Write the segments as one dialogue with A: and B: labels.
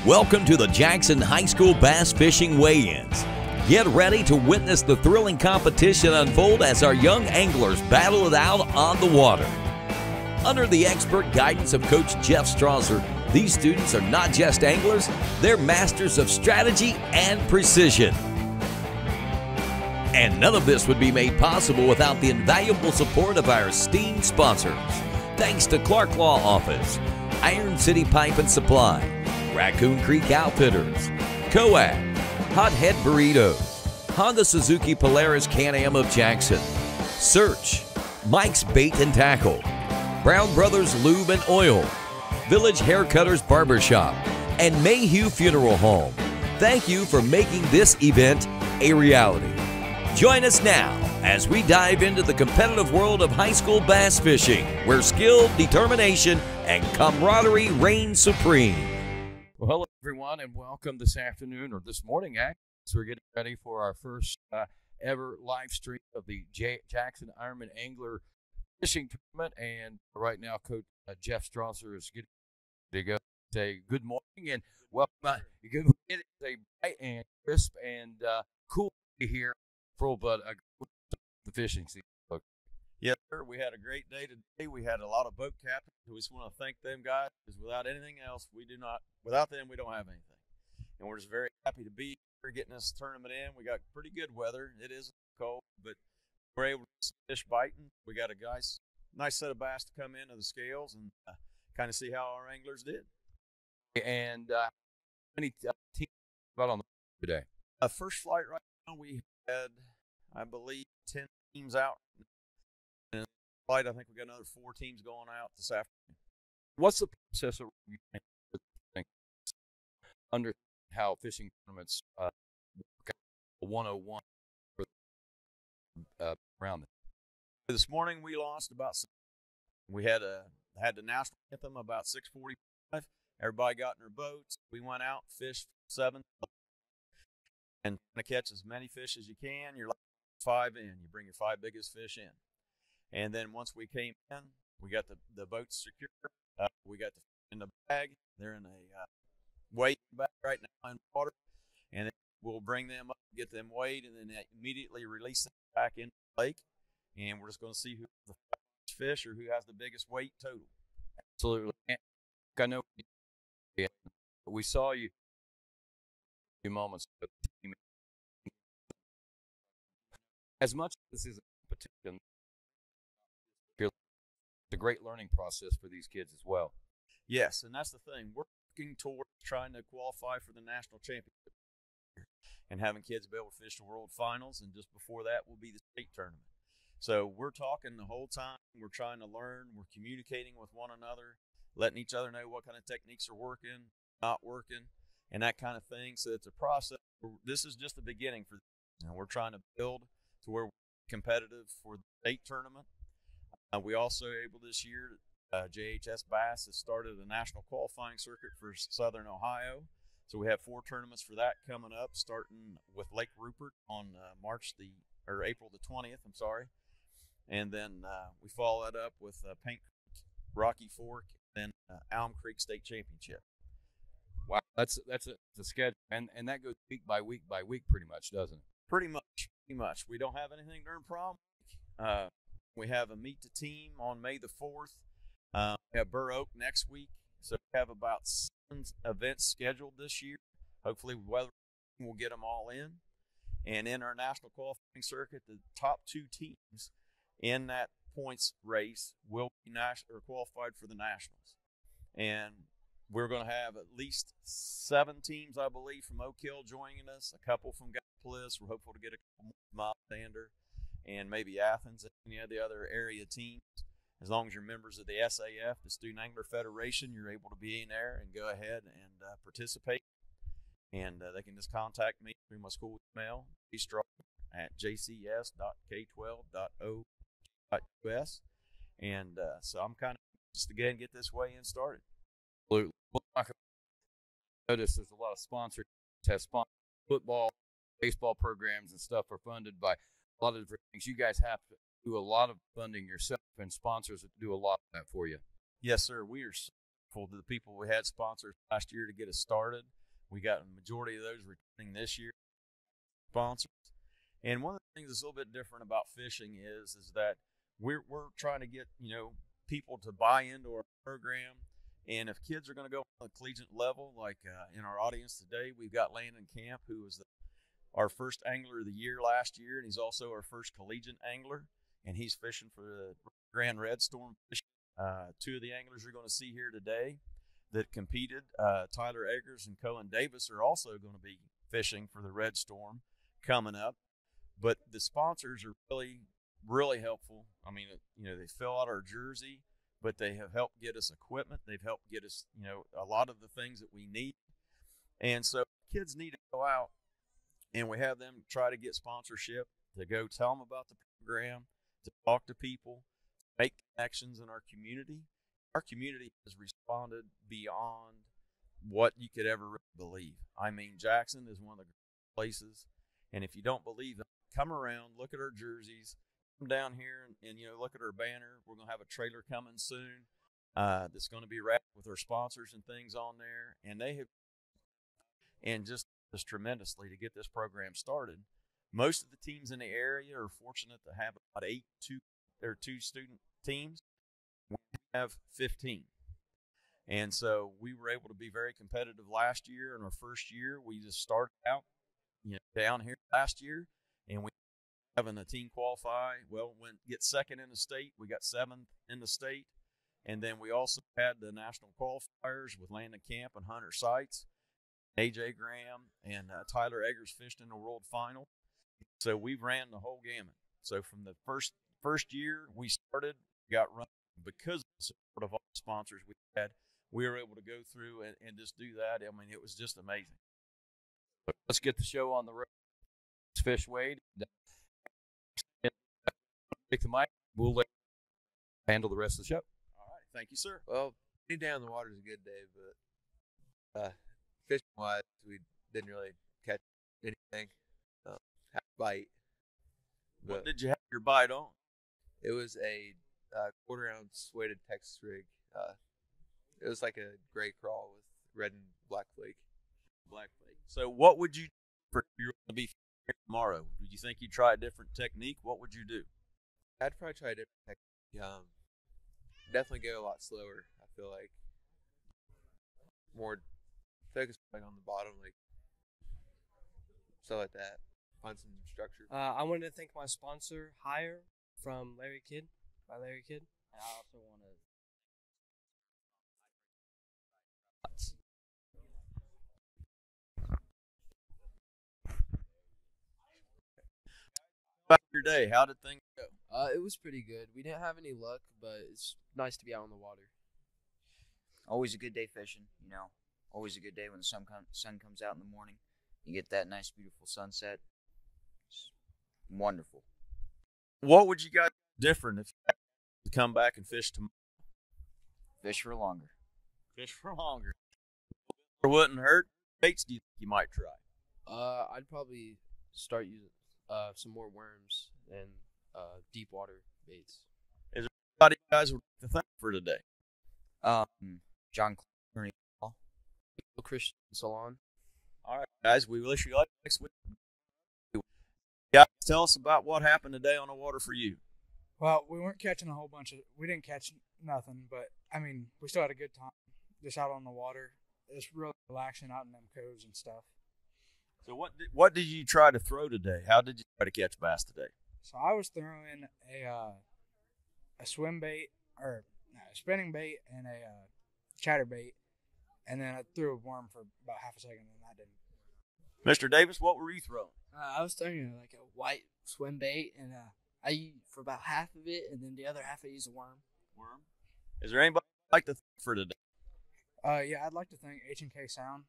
A: Welcome to the Jackson High School Bass Fishing Weigh-Ins. Get ready to witness the thrilling competition unfold as our young anglers battle it out on the water. Under the expert guidance of Coach Jeff Strasser, these students are not just anglers, they're masters of strategy and precision. And none of this would be made possible without the invaluable support of our esteemed sponsors. Thanks to Clark Law Office, Iron City Pipe and Supply, Raccoon Creek Outfitters, Coag, Hot Head Burritos, Honda Suzuki Polaris Can-Am of Jackson, Search, Mike's Bait and Tackle, Brown Brothers Lube and Oil, Village Haircutters Barbershop, and Mayhew Funeral Home. Thank you for making this event a reality. Join us now as we dive into the competitive world of high school bass fishing, where skill, determination, and camaraderie reign supreme.
B: Well, hello, everyone, and welcome this afternoon, or this morning, actually. So we're getting ready for our first ever live stream of the Jackson Ironman Angler Fishing Tournament. And right now, Coach Jeff Strasser is getting to go. Say good morning and welcome. It is a bright and crisp and cool day here for the fishing season.
C: Yes, sir. We had a great day today. We had a lot of boat captains. We just want to thank them guys, because without anything else, without them, we don't have anything. And we're just very happy to be here getting this tournament in. We got pretty good weather. It is cold, but we're able to fish biting. We got a nice set of bass to come into the scales and kind of see how our anglers did.
B: And how many teams about on the today?
C: First flight right now, we had, I believe, 10 teams out. I think we got another 4 teams going out this afternoon.
B: What's the process of under how fishing tournaments work out 101 around it?
C: This morning we lost about. We had the national anthem about 6:45. Everybody got in their boats. We went out, fished 7, and trying to catch as many fish as you can. You're like 5 in. You bring your 5 biggest fish in. And then once we came in, we got the boats secure. We got the fish in the bag. They're in a weight bag right now in water. And then we'll bring them up, get them weighed, and then immediately release them back into the lake. And we're just going to see who has the fastest fish or who has the biggest weight total.
B: Absolutely. I know we saw you a few moments ago. As much as this is a competition, it's a great learning process for these kids as well.
C: Yes, and that's the thing. We're working towards trying to qualify for the national championship and having kids be able to fish the world finals, and just before that will be the state tournament. So we're talking the whole time. We're trying to learn. We're communicating with one another, letting each other know what kind of techniques are working, not working, and that kind of thing. So it's a process. This is just the beginning for them. We're trying to build to where we're competitive for the state tournament. We also able this year, JHS Bass has started a national qualifying circuit for Southern Ohio. So we have 4 tournaments for that coming up, starting with Lake Rupert on April the 20th. I'm sorry, and then we follow that up with Paint Creek, Rocky Fork, and Elm Creek State Championship.
B: Wow, that's a schedule, and that goes week by week pretty much, doesn't it?
C: Pretty much. We don't have anything during prom week. We have a meet the team on May the 4th. We have Burr Oak next week. So we have about 7 events scheduled this year. Hopefully weather will get them all in. And in our national qualifying circuit, the top 2 teams in that points race will be qualified for the nationals. And we're going to have at least 7 teams, I believe, from Oak Hill joining us, a couple from Gallipolis. We're hopeful to get a couple more from Alexander, and maybe Athens and any of the other area teams. As long as you're members of the SAF, the Student Angler Federation, you're able to be in there and go ahead and participate. And they can just contact me through my school email, at jcs.k12.o.us. And so I'm kind of just again get this way in started.
B: Absolutely. Notice there's a lot of sponsors, football, baseball programs and stuff are funded by a lot of different things. You guys have to do a lot of funding yourself, and sponsors do a lot of that for you.
C: Yes, sir. We are so grateful to the people we had sponsors last year to get us started. We got a majority of those returning this year, sponsors. And one of the things that's a little bit different about fishing is that we're trying to get, people to buy into our program. And if kids are going to go on a collegiate level, like in our audience today, we've got Landon Camp, who was our first angler of the year last year, and he's also our first collegiate angler, and he's fishing for the Grand Red Storm fishing. Two of the anglers you're going to see here today that competed, Tyler Eggers and Cohen Davis, are also going to be fishing for the Red Storm coming up. But the sponsors are really, really helpful. I mean, they fill out our jersey, but they have helped get us equipment. They've helped get us, a lot of the things that we need. And so kids need to go out, and we have them try to get sponsorship, to go tell them about the program, to talk to people, make connections in our community. Our community has responded beyond what you could ever really believe. I mean, Jackson is one of the places, and if you don't believe it, come around, look at our jerseys, come down here and look at our banner. We're going to have a trailer coming soon that's going to be wrapped with our sponsors and things on there, and they have, and just tremendously to get this program started. Most of the teams in the area are fortunate to have about 2 student teams. We have 15. And so we were able to be very competitive last year. In our first year, we just started out, down here last year, and we having a team qualify. Well, get second in the state. We got 7th in the state. And then we also had the national qualifiers with Landon Camp and Hunter Seitz. A.J. Graham and Tyler Eggers fished in the world final. So we ran the whole gamut. So from the first year we started, got run because of the support of all the sponsors we had. We were able to go through and just do that. I mean, it was just amazing.
B: Let's get the show on the road. Let's fish, Wade. Take the mic. We'll let you handle the rest of the show.
C: All right. Thank you, sir.
D: Well, getting down in the water is a good day, but fishing-wise, we didn't really catch anything. Had a bite.
C: What did you have your bite on?
D: It was a quarter-ounce weighted Texas rig. It was like a gray crawl with red and black flake.
C: So what would you do for you're going to be here tomorrow? Would you think you'd try a different technique? What would you do?
D: I'd probably try a different technique. Definitely go a lot slower. I feel like more focus on the bottom, like stuff like that. Find some structure.
E: I wanted to thank my sponsor, Hire, from Larry Kidd, by Larry Kidd.
F: And I also want to
C: About your day, how did things go?
E: It was pretty good. We didn't have any luck, but it's nice to be out on the water.
F: always a good day fishing, Always a good day when the sun comes out in the morning. You get that nice, beautiful sunset. It's wonderful.
C: What would you guys do different if you had to come back and fish tomorrow?
F: Fish for longer.
C: Fish for longer. It wouldn't hurt. Baits do you think you might try?
E: I'd probably start using some more worms and deep water baits.
C: Is there anybody you guys would like to thank for today?
F: John Clooney.
E: Christian Salon.
C: All right, guys. We wish you luck next week. Guys, tell us about what happened today on the water for you.
G: Well, we weren't catching a whole bunch of. We didn't catch nothing, but I mean, we still had a good time just out on the water. It's really relaxing out in them coves and stuff.
C: So what did you try to throw today? How did you try to catch bass today?
G: So I was throwing a swim bait or a spinning bait and a chatterbait, and then I threw a worm for about half a second, and that didn't.
C: Mr. Davis, what were you throwing?
H: I was throwing like a white swim bait, and I used for about half of it, and then the other half I used a worm.
C: Worm. Is there anybody you'd like to thank for today?
G: Yeah, I'd like to thank H&K Sound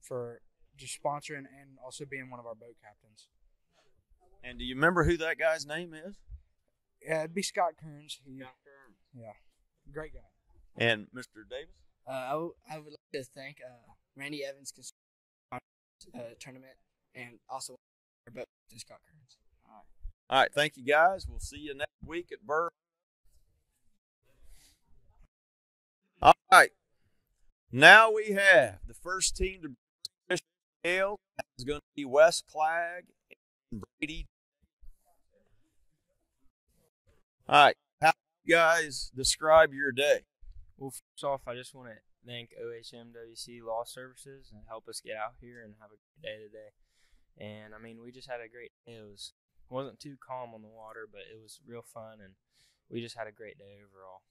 G: for just sponsoring and also being one of our boat captains.
C: And do you remember who that guy's name is?
G: Yeah, it'd be Scott Kearns.
C: Scott Kearns.
G: Yeah, great guy.
C: And Mr. Davis?
H: I would like to thank Randy Evans tournament, and also our boat captain Scott Kearns.
C: All right, thank you guys. We'll see you next week at Burr. All right. Now we have the first team to fish the scale is going to be Wes Clag and Brady. All right, how do you guys describe your day?
I: Well, first off, I just want to thank OHMWC Law Services and help us get out here and have a great day today. And I mean, we just had a great day. It wasn't too calm on the water, but it was real fun, and we just had a great day overall.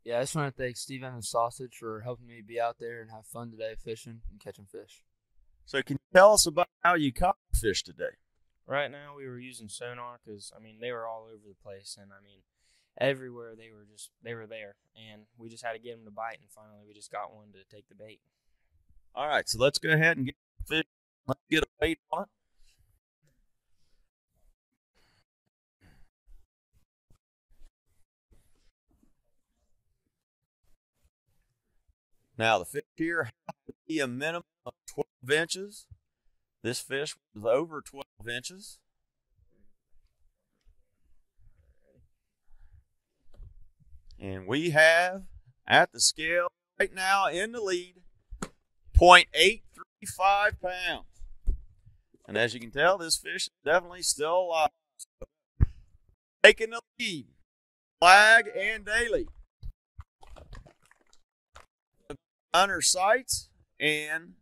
E: Yeah, I just want to thank Steven and Sausage for helping me be out there and have fun today fishing and catching fish.
C: So can you tell us about how you caught fish today?
I: Right now, we were using sonar because, I mean, they were all over the place, and I mean, everywhere they were there, and we just had to get them to bite, and finally we just got one to take the bait.
C: All right, so let's go ahead and get the fish. Let's get a bait on it. Now, the fish here has to be a minimum of 12 inches. This fish was over 12 inches. And we have, at the scale right now in the lead, 0.835 pounds. And as you can tell, this fish is definitely still alive. Taking the lead, Flag and Daly. Hunter Sights and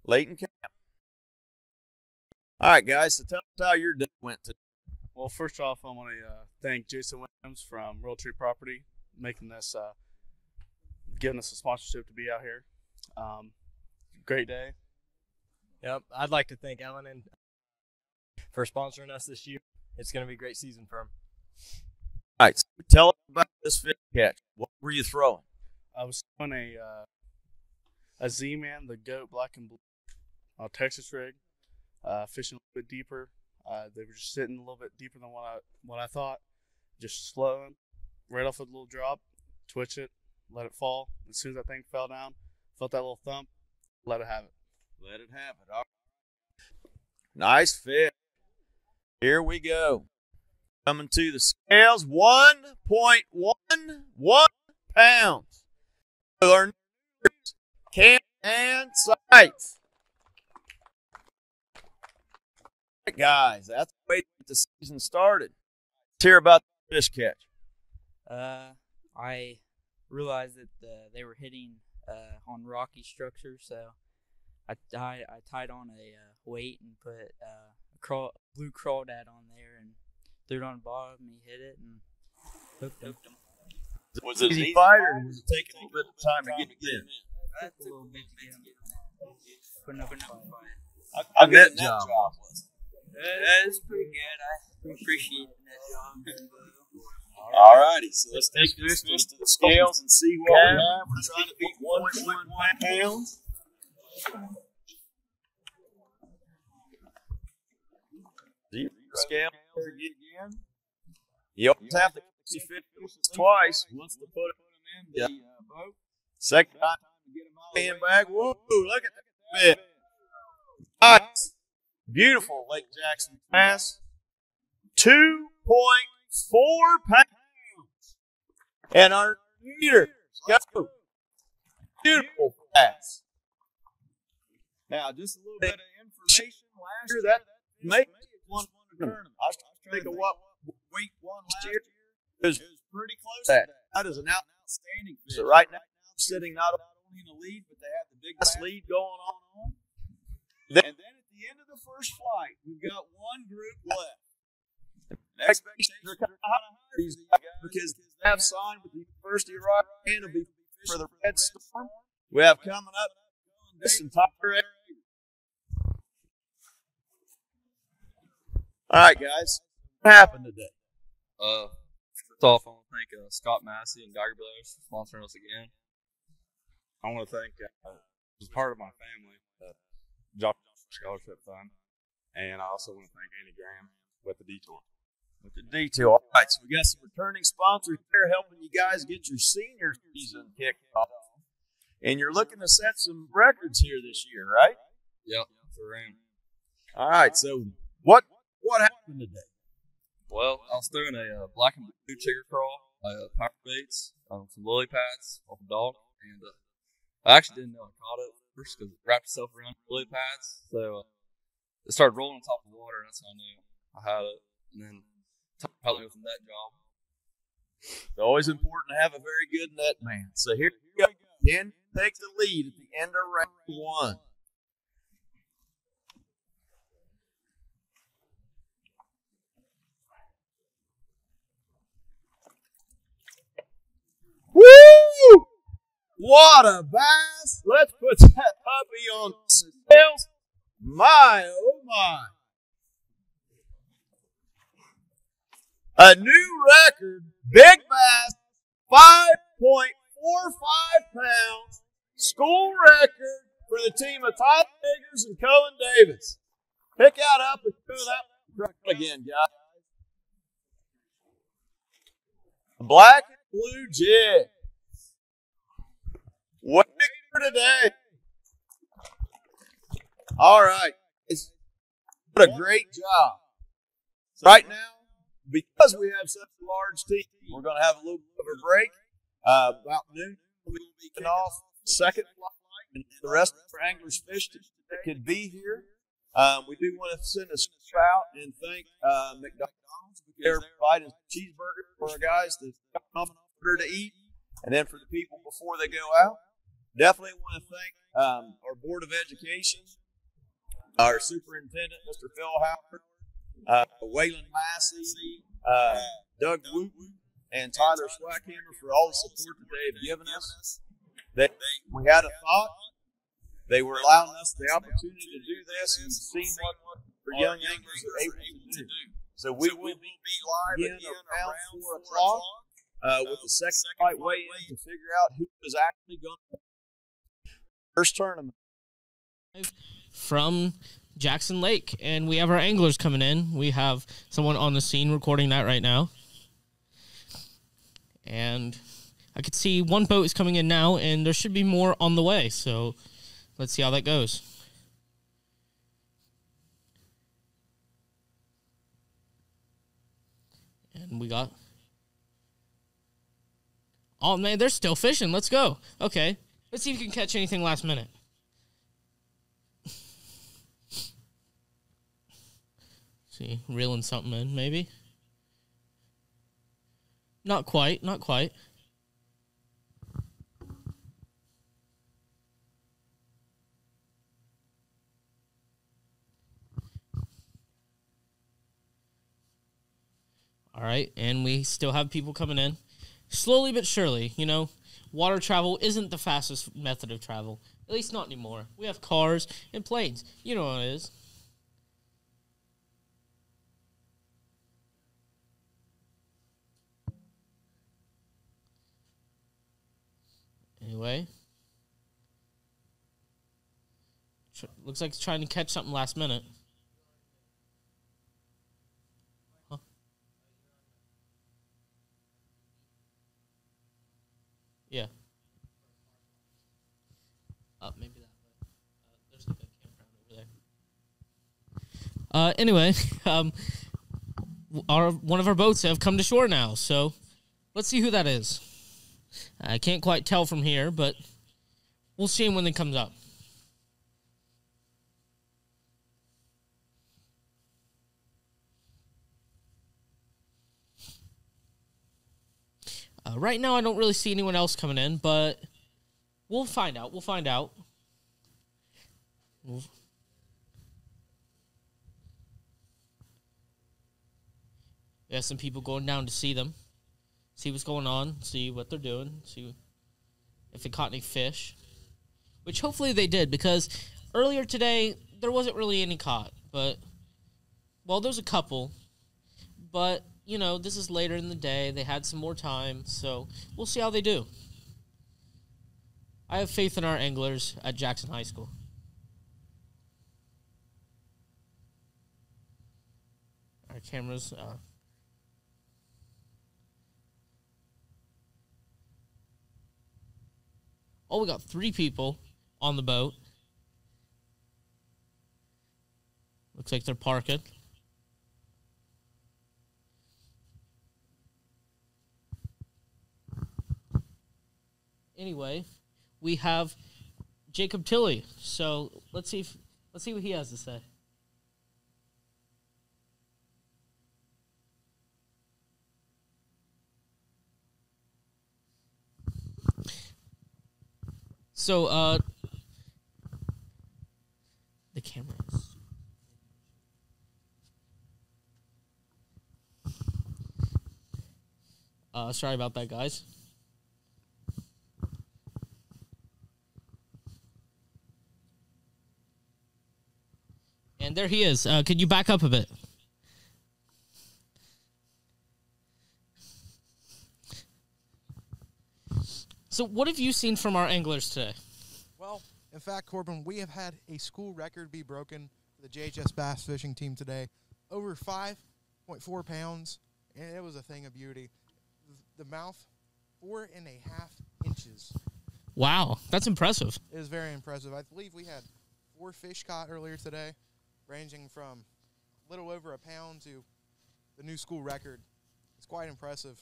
C: Leighton Camp. All right, guys, so tell us how your day went today.
J: Well, first off, I want to thank Jason Williams from Royal Tree Property making this, giving us a sponsorship to be out here. Great day.
K: Yep, I'd like to thank Ellen for sponsoring us this year. It's going to be a great season for him.
C: All right, so tell us about this fish catch. What were you throwing?
J: I was throwing a Z-Man, the Goat Black and Blue, Texas rig, fishing a little bit deeper. They were just sitting a little bit deeper than what I thought. Just slowing, right off a little drop, twitch it, let it fall. As soon as that thing fell down, felt that little thump, let it have it.
C: Let it have it. All right. Nice fish. Here we go. Coming to the scales, 1.11 pounds. Our Camp and Sights. All right, guys, that's the way to get the season started. Let's hear about the fish catch.
L: I realized that they were hitting on rocky structures, so I tied on a weight and put a blue crawdad on there and threw it on the bottom. He hit it and hooked him.
C: Was it easy fight or was it taking a little bit of time to get it in?
L: That took a little bit to get him. Putting up a fight.
C: How good that job was?
L: It's pretty good. I appreciate that job.
C: All righty, so let's take this fish to the scales and see what we have. We're trying to beat 1.1 pounds. Scale again. You always have to catch your fish twice. Once to put them in the boat. Second time to get them out in back. Whoa, look at that fish. Nice. Beautiful Lake Jackson Pass. 2.4 pounds. And our leader, go. Beautiful pass. Now, just a little bit of information. Last year, that made one tournament. I was trying to think of what weight won last year. It was pretty close to that. That is an outstanding fish. So right now, sitting not only in the lead, but they have the big lead going on. And then at the end of the first flight, we've got one group left. Expectations are kind of high these guys because they have signed with the University of Rotterdam to be for the Red Storm. We have coming up this entire area. All right, guys. What happened today?
M: First off, I want to thank Scott Massey and Geiger Brothers for sponsoring us again.
J: I want to thank, as part of my family, Josh Scholarship Fund, and I also want to thank Andy Graham with the Detour.
C: With the detail. All right, so we got some returning sponsors here helping you guys get your senior season kicked off. And you're looking to set some records here this year, right?
M: Yep, for him.
C: All right, so what happened today?
M: Well, I was throwing a black and blue chigger crawl, power baits, some lily pads off a dog, and I actually didn't know I caught it first because it wrapped itself around the lily pads. So it started rolling on top of the water, and that's how I knew I had it. And then Tom helped me with the net job.
C: It's always important to have a very good net man. So here we go. Ken takes the lead at the end of round 1. Woo! What a bass! Let's put that puppy on the scales. My, oh my. A new record, big bass, 5.45 pounds, school record for the team of Tyler Eggers and Cullen Davis. Pick that up and do that again, guys. A black and blue jig. What for today? All right. What a great job. Right now, because we have such a large team, we're going to have a little bit of a break. About noon, we'll be kicking off second flight, and the rest of our anglers fish that could be here. We do want to send a shout out and thank McDonald's. They're providing cheeseburgers for our guys to come over to eat, and then for the people before they go out. Definitely want to thank our Board of Education, our Superintendent, Mr. Phil Howard, Waylon Massey, Doug Wooten, and Tyler Swackhammer for all the support that they have given us. We had a thought. They were allowing us the opportunity to do this and see what our young anglers are able to do. So we will be live again around 4 o'clock with the second fight weigh-in to figure out who is actually going to first tournament.
N: From Jackson Lake, and we have our anglers coming in. We have someone on the scene recording that right now. And I could see one boat is coming in now, and there should be more on the way. So let's see how that goes. And we got... Oh, man, they're still fishing. Let's go. Okay. Let's see if you can catch anything last minute. See, reeling something in, maybe. Not quite, not quite. All right, and we still have people coming in. Slowly but surely, you know, water travel isn't the fastest method of travel. At least not anymore. We have cars and planes. You know what it is. Anyway. Looks like it's trying to catch something last minute. Huh? Yeah. Maybe that way. There's like a campground over there. Anyway, one of our boats have come to shore now, so let's see who that is. I can't quite tell from here, but we'll see him when it comes up. Right now, I don't really see anyone else coming in, but we'll find out. We'll find out. We have some people going down to see them. See what's going on, see what they're doing, see if they caught any fish. Which hopefully they did, because earlier today, there wasn't really any caught. But, well, there's a couple. But, you know, this is later in the day. They had some more time, so we'll see how they do. I have faith in our anglers at Jackson High School. Our cameras... Oh, we got 3 people on the boat. Looks like they're parking. Anyway, we have Jacob Tilley. So let's see what he has to say. So the camera is. Sorry about that, guys. And there he is. Could you back up a bit? So what have you seen from our anglers today?
O: Well, in fact, Corbin, we have had a school record be broken for the JHS bass fishing team today. Over 5.4 pounds, and it was a thing of beauty. The mouth, 4.5 inches.
N: Wow, that's impressive.
O: It was very impressive. I believe we had 4 fish caught earlier today, ranging from a little over a pound to the new school record. It's quite impressive.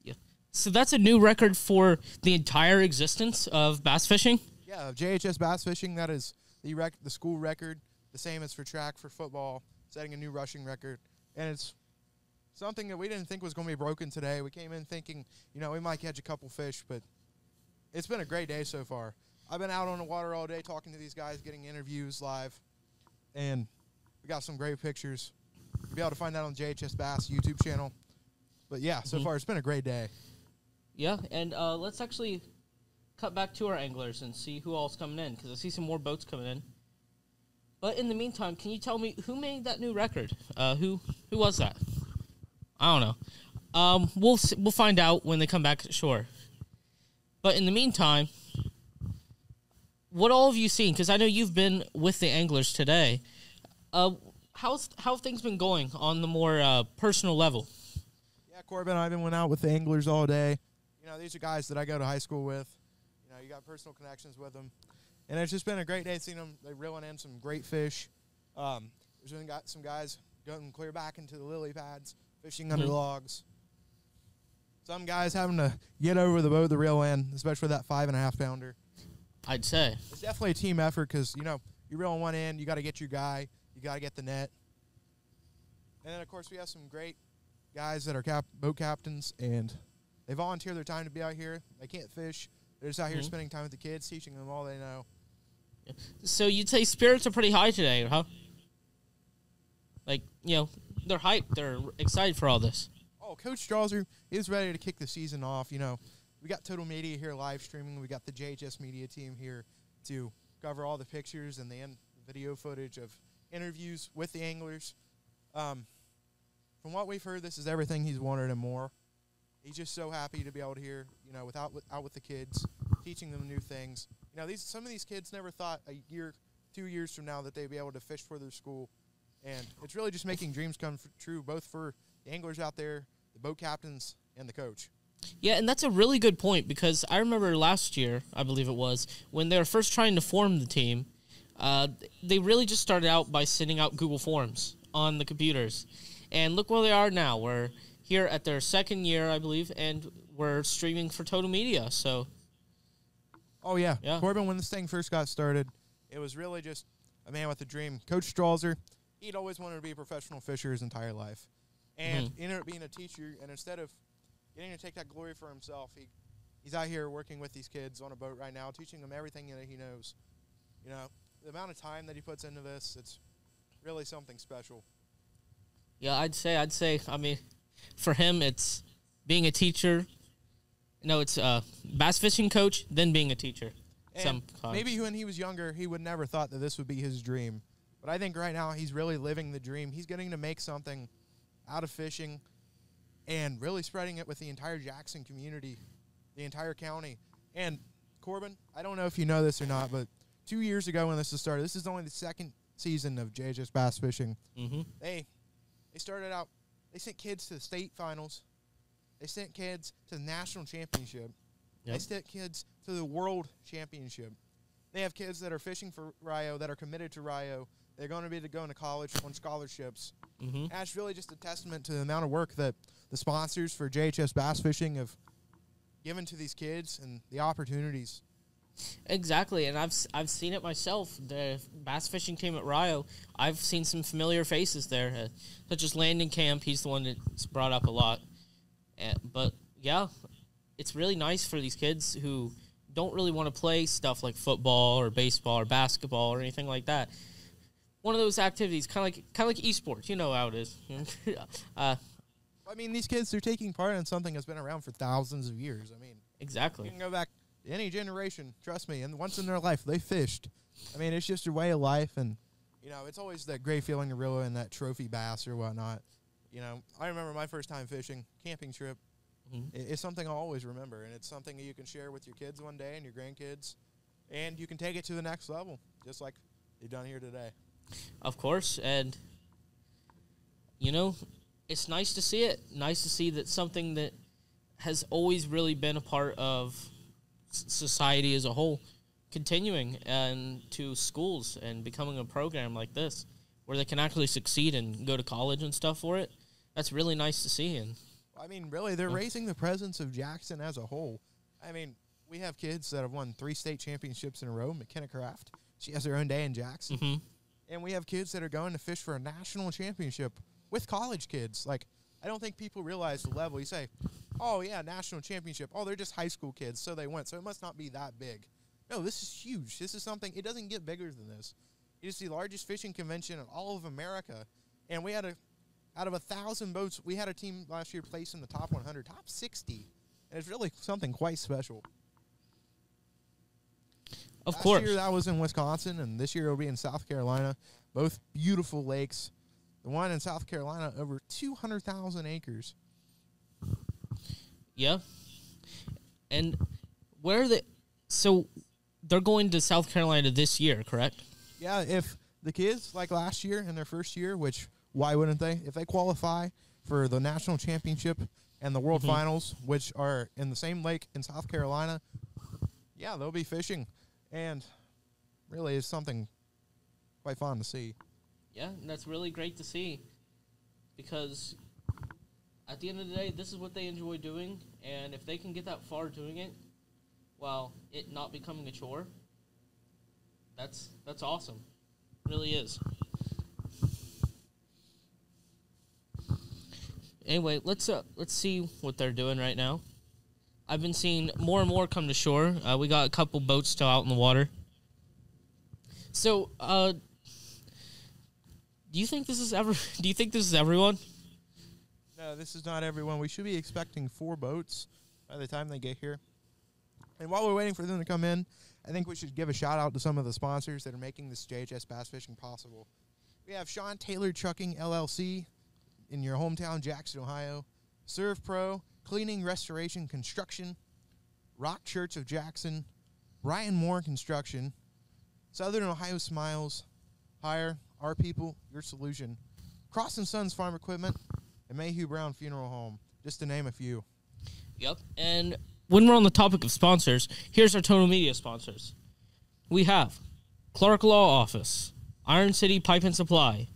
N: Yeah. So that's a new record for the entire existence of bass fishing?
O: Yeah, JHS bass fishing, that is the school record, the same as for track, for football, setting a new rushing record. And it's something that we didn't think was going to be broken today. We came in thinking, we might catch a couple fish, but it's been a great day so far. I've been out on the water all day talking to these guys, getting interviews live, and we got some great pictures. You'll be able to find that on JHS Bass YouTube channel. But, yeah, so far it's been a great day.
N: Yeah, and let's actually cut back to our anglers and see who all's coming in, because I see some more boats coming in. But in the meantime, can you tell me who made that new record? Who was that? I don't know. We'll find out when they come back to shore. But in the meantime, what all have you seen? Because I know you've been with the anglers today. How have things been going on the more personal level?
O: Yeah, Corbin, I've been went out with the anglers all day. These are guys that I go to high school with. You got personal connections with them. And it's just been a great day seeing them. They're reeling in some great fish. There's been some guys going clear back into the lily pads, fishing under logs. Some guys having to get over the boat to reel in, especially that 5.5 pounder.
N: I'd say.
O: It's definitely a team effort because, you reel on one end, you got to get your guy, you got to get the net. And then, of course, we have some great guys that are boat captains, and they volunteer their time to be out here. They can't fish. They're just out here spending time with the kids, teaching them all they know.
N: So you'd say spirits are pretty high today, huh? Like, they're hyped. They're excited for all this.
O: Oh, Coach Strauser is ready to kick the season off. We got Total Media here live streaming. We got the JHS media team here to cover all the pictures and the video footage of interviews with the anglers. From what we've heard, this is everything he's wanted and more. He's just so happy to be able to hear, out with the kids, teaching them new things. Some of these kids never thought a year, 2 years from now that they'd be able to fish for their school. And it's really just making dreams come true, both for the anglers out there, the boat captains, and the coach.
N: Yeah, and that's a really good point because I remember last year, I believe it was, when they were first trying to form the team, they really just started out by sending out Google Forms on the computers. And look where they are now. We're here at their second year, I believe, and we're streaming for Total Media. So,
O: oh, yeah. Corbin, when this thing first got started, it was really just a man with a dream. Coach Strauser, he'd always wanted to be a professional fisher his entire life. And he ended up being a teacher, and instead of getting to take that glory for himself, he's out here working with these kids on a boat right now, teaching them everything that he knows. The amount of time that he puts into this, it's really something special.
N: Yeah, I'd say, I mean, for him, it's being a teacher. No, it's bass fishing coach, then being a teacher.
O: And maybe when he was younger, he would never thought that this would be his dream. But I think right now he's really living the dream. He's getting to make something out of fishing and really spreading it with the entire Jackson community, the entire county. And, Corbin, I don't know if you know this or not, but 2 years ago when this was started, this is only the second season of JHS Bass Fishing. They started out, they sent kids to the state finals. They sent kids to the national championship. They sent kids to the world championship. They have kids that are fishing for Rio, that are committed to Rio. They're going to be going to college on scholarships. And that's really just a testament to the amount of work that the sponsors for JHS Bass Fishing have given to these kids and the opportunities
N: Exactly, and I've seen it myself. The bass fishing team at Rio, I've seen some familiar faces there, such as Landon Camp. He's the one that's brought up a lot. But yeah, it's really nice for these kids who don't really want to play stuff like football or baseball or basketball or anything like that. One of those activities, kind of like esports. You know how it is.
O: I mean, these kids are taking part in something that's been around for thousands of years. I mean,
N: exactly.
O: You can go back to any generation, trust me, and once in their life they fished. I mean, it's just a way of life, and it's always that great feeling to reel in that trophy bass or whatnot. I remember my first time fishing, camping trip.
N: Mm-hmm.
O: It's something I'll always remember, and it's something that you can share with your kids one day and your grandkids, and you can take it to the next level, just like you've done here today.
N: Of course, and it's nice to see it. Nice to see that something that has always really been a part of society as a whole continuing and to schools and becoming a program like this where they can actually succeed and go to college and stuff for it. That's really nice to see. And
O: I mean, really, they're raising the presence of Jackson as a whole. I mean, we have kids that have won 3 state championships in a row. McKenna Craft, she has her own day in Jackson.
N: Mm-hmm.
O: And we have kids that are going to fish for a national championship with college kids. Like, I don't think people realize the level. You say, oh, yeah, national championship. Oh, they're just high school kids, so they went. So it must not be that big. No, this is huge. This is something, it doesn't get bigger than this. It is the largest fishing convention in all of America. And we had out of 1,000 boats, we had a team last year place in the top 100, top 60. And it's really something quite special.
N: Of course.
O: Last year that was in Wisconsin, and this year it'll be in South Carolina. Both beautiful lakes. The one in South Carolina, over 200,000 acres.
N: Yeah. And so they're going to South Carolina this year, correct?
O: Yeah, if the kids, like last year in their first year, which why wouldn't they? If they qualify for the national championship and the world finals, which are in the same lake in South Carolina, yeah, they'll be fishing. And really it's something quite fun to see.
N: Yeah, and that's really great to see because at the end of the day, this is what they enjoy doing, and if they can get that far doing it while it not becoming a chore, that's awesome. It really is. Anyway, let's see what they're doing right now. I've been seeing more and more come to shore. We got a couple boats still out in the water. So, do you think this is everyone?
O: No, this is not everyone. We should be expecting 4 boats by the time they get here. And while we're waiting for them to come in, I think we should give a shout out to some of the sponsors that are making this JHS bass fishing possible. We have Sean Taylor Trucking LLC in your hometown, Jackson, Ohio. Serve Pro, Cleaning, Restoration, Construction. Rock Church of Jackson. Brian Moore Construction. Southern Ohio Smiles. Hire, Our People, Your Solution. Cross & Sons Farm Equipment. And Mayhew Brown Funeral Home, just to name a few.
N: Yep, and when we're on the topic of sponsors, here's our total media sponsors. We have Clark Law Office, Iron City Pipe and Supply,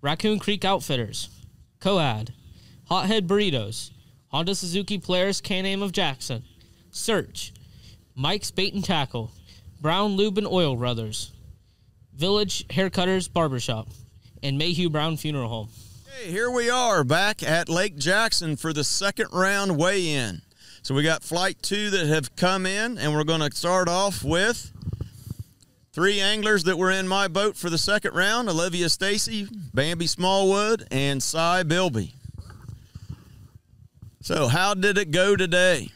N: Raccoon Creek Outfitters, Coad, Hothead Burritos, Honda Suzuki Polaris Can-Am of Jackson, Search, Mike's Bait and Tackle, Brown Lube and Oil Brothers, Village Haircutters Barbershop, and Mayhew Brown Funeral Home.
C: Hey, here we are back at Lake Jackson for the second round weigh-in. So we got Flight 2 that have come in, and we're going to start off with 3 anglers that were in my boat for the second round: Olivia Stacy, Bambi Smallwood, and Cy Bilby. So how did it go today?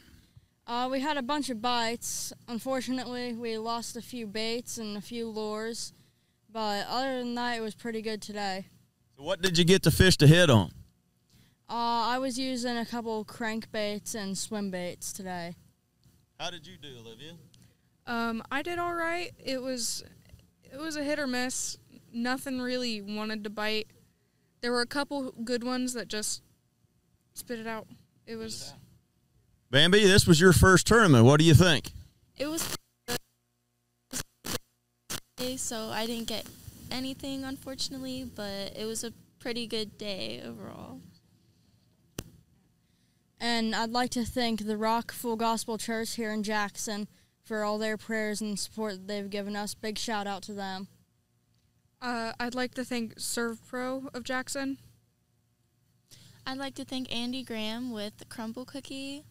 P: We had a bunch of bites. Unfortunately, we lost a few baits and a few lures, but other than that, it was pretty good today.
C: So what did you get the fish to hit on?
P: I was using a couple crankbaits and swim baits today.
C: How did you do, Olivia?
Q: I did all right. It was a hit or miss. Nothing really wanted to bite. There were a couple good ones that just spit it out. It was.
C: Bambi, this was your first tournament. What do you think?
R: It was so I didn't get anything, unfortunately, but it was a pretty good day overall.
P: And I'd like to thank the Rock Full Gospel Church here in Jackson for all their prayers and support that they've given us. Big shout out to them.
Q: I'd like to thank Serve Pro of Jackson.
R: I'd like to thank Andy Graham with the Crumble Cookie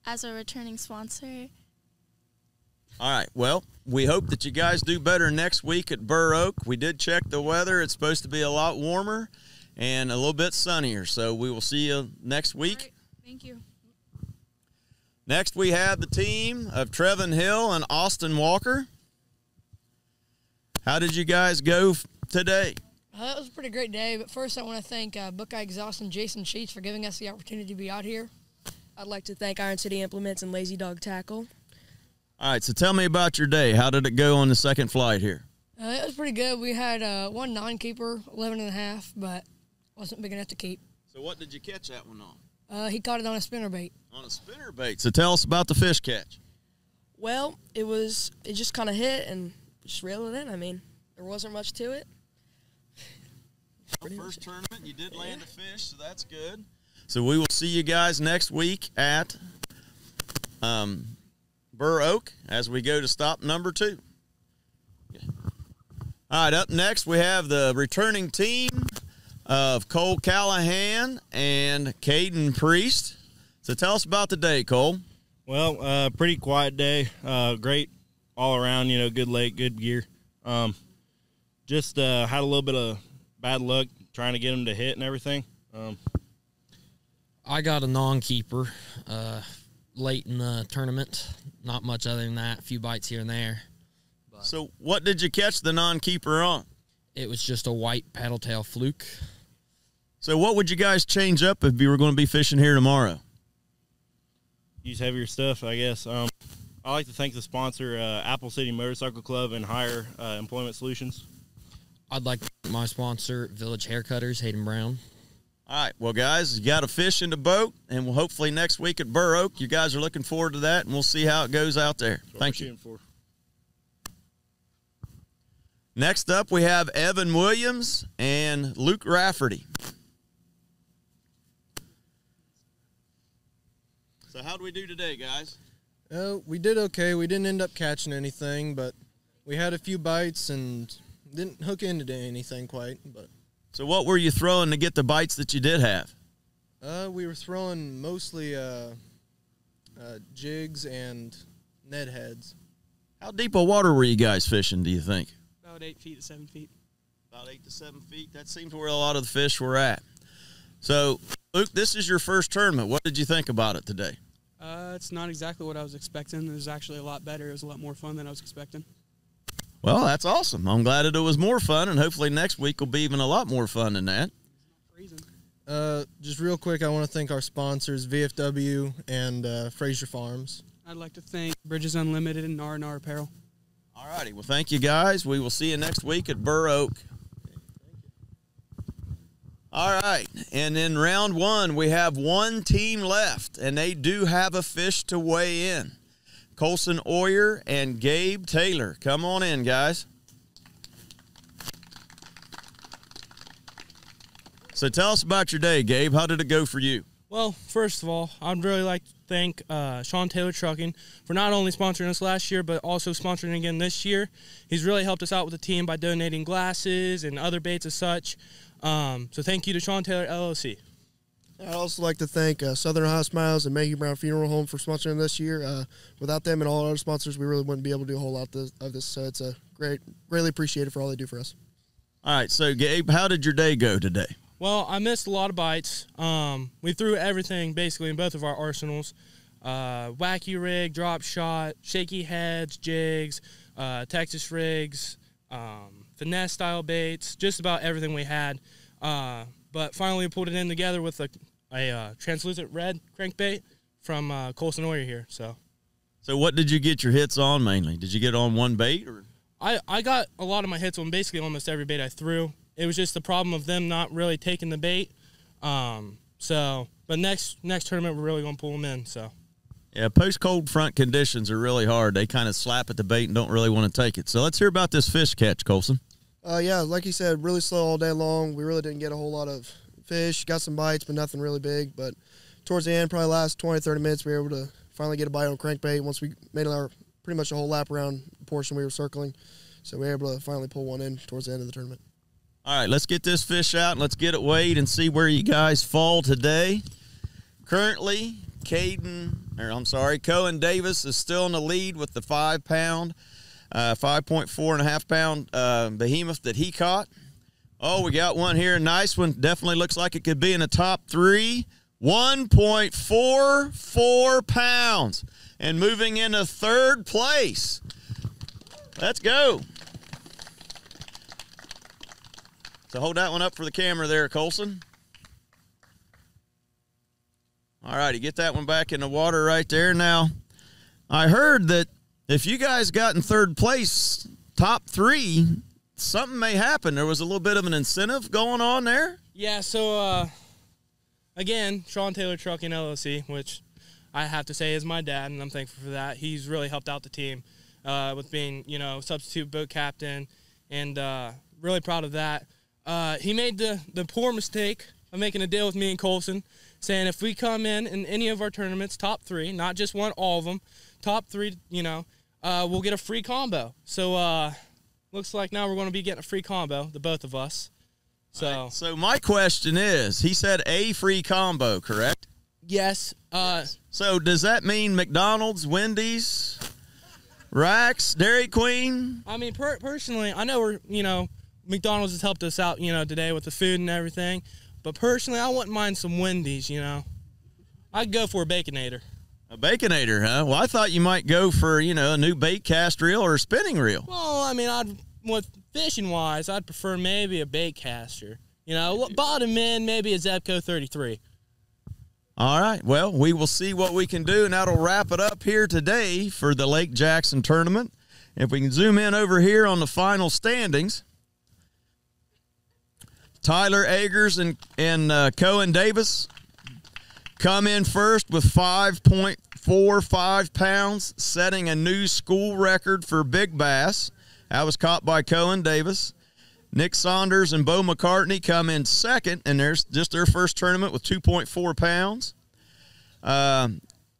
R: as a returning sponsor.
C: All right. Well, we hope that you guys do better next week at Burr Oak. We did check the weather. It's supposed to be a lot warmer and a little bit sunnier. So we will see you next week.
Q: All right. Thank you.
C: Next, we have the team of Trevin Hill and Austin Walker. How did you guys go today?
S: It was a pretty great day, but first I want to thank Buckeye Exhaust and Jason Sheets for giving us the opportunity to be out here.
T: I'd like to thank Iron City Implements and Lazy Dog Tackle.
C: All right, so tell me about your day. How did it go on the second flight here?
S: It was pretty good. We had one non-keeper, 11.5, but wasn't big enough to keep.
C: So what did you catch that one on?
S: He caught it on a spinnerbait.
C: On a spinnerbait. So tell us about the fish catch.
T: Well, it just kind of hit and just reeled it in. I mean, there wasn't much to it.
C: First tournament, you did land a fish, so that's good. So we will see you guys next week at Burr Oak as we go to stop number 2. All right, up next we have the returning team of Cole Callahan and Caden Priest. So tell us about the day, Cole.
U: Well, pretty quiet day. Great all around, good lake, good gear. Just had a little bit of bad luck trying to get them to hit and everything.
V: I got a non-keeper late in the tournament. Not much other than that, a few bites here and there.
C: So what did you catch the non-keeper on?
V: It was just a white paddle tail fluke.
C: So what would you guys change up if you were going to be fishing here tomorrow?
U: Use heavier stuff, I guess. I like to thank the sponsor, Apple City Motorcycle Club and Higher Employment Solutions.
V: I'd like to thank my sponsor, Village Haircutters, Hayden Brown.
C: All right, well, guys, you got a fish in the boat, and we'll hopefully next week at Burr Oak, you guys are looking forward to that, and we'll see how it goes out there. Thank you. Next up, we have Evan Williams and Luke Rafferty. So how do we do today, guys?
W: We did okay. We didn't end up catching anything, but we had a few bites and didn't hook into anything quite. But
C: so what were you throwing to get the bites that you did have?
W: We were throwing mostly jigs and Ned heads.
C: How deep of water were you guys fishing, do you think?
X: About 8 feet to 7 feet.
C: About 8 to 7 feet. That seems where a lot of the fish were at. So, Luke, this is your first tournament. What did you think about it today?
X: It's not exactly what I was expecting. It was actually a lot better. It was a lot more fun than I was expecting.
C: Well, that's awesome. I'm glad that it was more fun, and hopefully next week will be even a lot more fun than that.
W: Just real quick, I want to thank our sponsors, VFW and Fraser Farms.
X: I'd like to thank Bridges Unlimited and R&R Apparel.
C: All righty. Well, thank you, guys. We will see you next week at Burr Oak. All right. And in round 1, we have one team left, and they do have a fish to weigh in. Colson Oyer and Gabe Taylor. Come on in, guys. So tell us about your day, Gabe. How did it go for you?
X: Well, first of all, I'd really like to thank Sean Taylor Trucking for not only sponsoring us last year, but also sponsoring again this year. He's really helped us out with the team by donating glasses and other baits as such. So thank you to Sean Taylor, LLC.
Y: I'd also like to thank Southern Ohio Smiles and Maggie Brown Funeral Home for sponsoring this year. Without them and all our other sponsors, we really wouldn't be able to do a whole lot of this. So it's greatly appreciated for all they do for us.
C: All right, so Gabe, how did your day go today?
X: Well, I missed a lot of bites. We threw everything basically in both of our arsenals. Wacky rig, drop shot, shaky heads, jigs, Texas rigs, finesse style baits, just about everything we had. But finally pulled it in together with a translucent red crankbait from Colson Oyer here. So
C: what did you get your hits on mainly? Did you get on one bait? Or
X: I got a lot of my hits on basically almost every bait I threw. It was just the problem of them not really taking the bait. But next tournament, we're really going to pull them in. So,
C: yeah, post-cold front conditions are really hard. They kind of slap at the bait and don't really want to take it. So let's hear about this fish catch, Colson.
Y: Yeah, like you said, really slow all day long. We really didn't get a whole lot of fish. Got some bites, but nothing really big. But towards the end, probably last 20, 30 minutes, we were able to finally get a bite on crankbait once we made our pretty much a whole lap around the portion we were circling. So we were able to finally pull one in towards the end of the tournament.
C: All right, let's get this fish out and let's get it weighed and see where you guys fall today. Currently, Cohen Davis is still in the lead with the 5-pound, 5.4.5-pound behemoth that he caught. Oh, we got one here, a nice one. Definitely looks like it could be in the top 3. 1.44 pounds. And moving into 3rd place. Let's go. So hold that one up for the camera there, Colson. All righty, get that one back in the water right there. Now, I heard that if you guys got in 3rd place, top 3, something may happen. There was a little bit of an incentive going on there.
X: Yeah, so, again, Sean Taylor Trucking LLC, which I have to say is my dad, and I'm thankful for that. He's really helped out the team with being, substitute boat captain, and really proud of that. He made the poor mistake of making a deal with me and Colson, saying if we come in any of our tournaments, top 3, not just one, all of them, top 3, we'll get a free combo. So looks like now we're going to be getting a free combo, the both of us. So,
C: right. So my question is, he said a free combo, correct?
X: Yes.
C: So does that mean McDonald's, Wendy's, Rax, Dairy Queen?
X: I mean, personally, I know we're, McDonald's has helped us out, today with the food and everything. But personally, I wouldn't mind some Wendy's, I'd go for a Baconator.
C: A Baconator, huh? Well, I thought you might go for, a new bait cast reel or a spinning reel.
X: Well, I mean, with fishing-wise, I'd prefer maybe a bait caster. Bottom end, maybe a Zebco 33.
C: All right. Well, we will see what we can do, and that'll wrap it up here today for the Lake Jackson tournament. If we can zoom in over here on the final standings, Tyler Agers and Cohen Davis come in first with 5.45 pounds, setting a new school record for big bass. That was caught by Cohen Davis. Nick Saunders and Bo McCartney come in second, and there's just their first tournament with 2.4 pounds.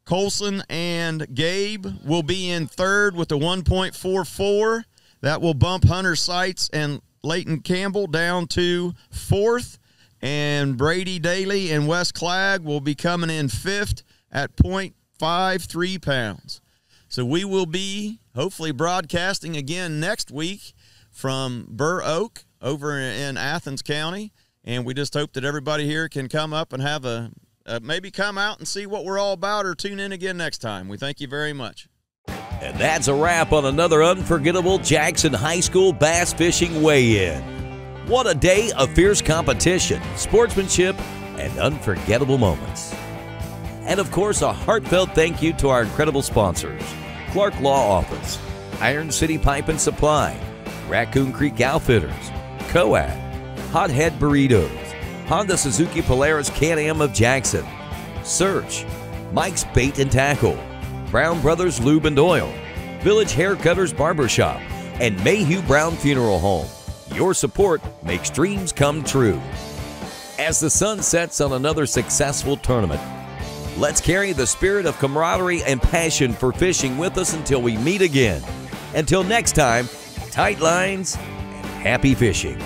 C: Colson and Gabe will be in third with a 1.44. That will bump Hunter Seitz and Leighton Campbell down to fourth, and Brady Daly and Wes Clegg will be coming in fifth at 0.53 pounds. So we will be hopefully broadcasting again next week from Burr Oak over in Athens County, and we just hope that everybody here can come up and have maybe come out and see what we're all about, or tune in again next time. We thank you very much.
A: And that's a wrap on another unforgettable Jackson High School bass fishing weigh-in. What a day of fierce competition, sportsmanship, and unforgettable moments. And of course, a heartfelt thank you to our incredible sponsors: Clark Law Office, Iron City Pipe and Supply, Raccoon Creek Outfitters, Coad, Hothead Burritos, Honda Suzuki Polaris Can-Am of Jackson, Search, Mike's Bait and Tackle, Brown Brothers Lube and Oil, Village Haircutters Barbershop, and Mayhew Brown Funeral Home. Your support makes dreams come true. As the sun sets on another successful tournament, let's carry the spirit of camaraderie and passion for fishing with us until we meet again. Until next time, tight lines and happy fishing.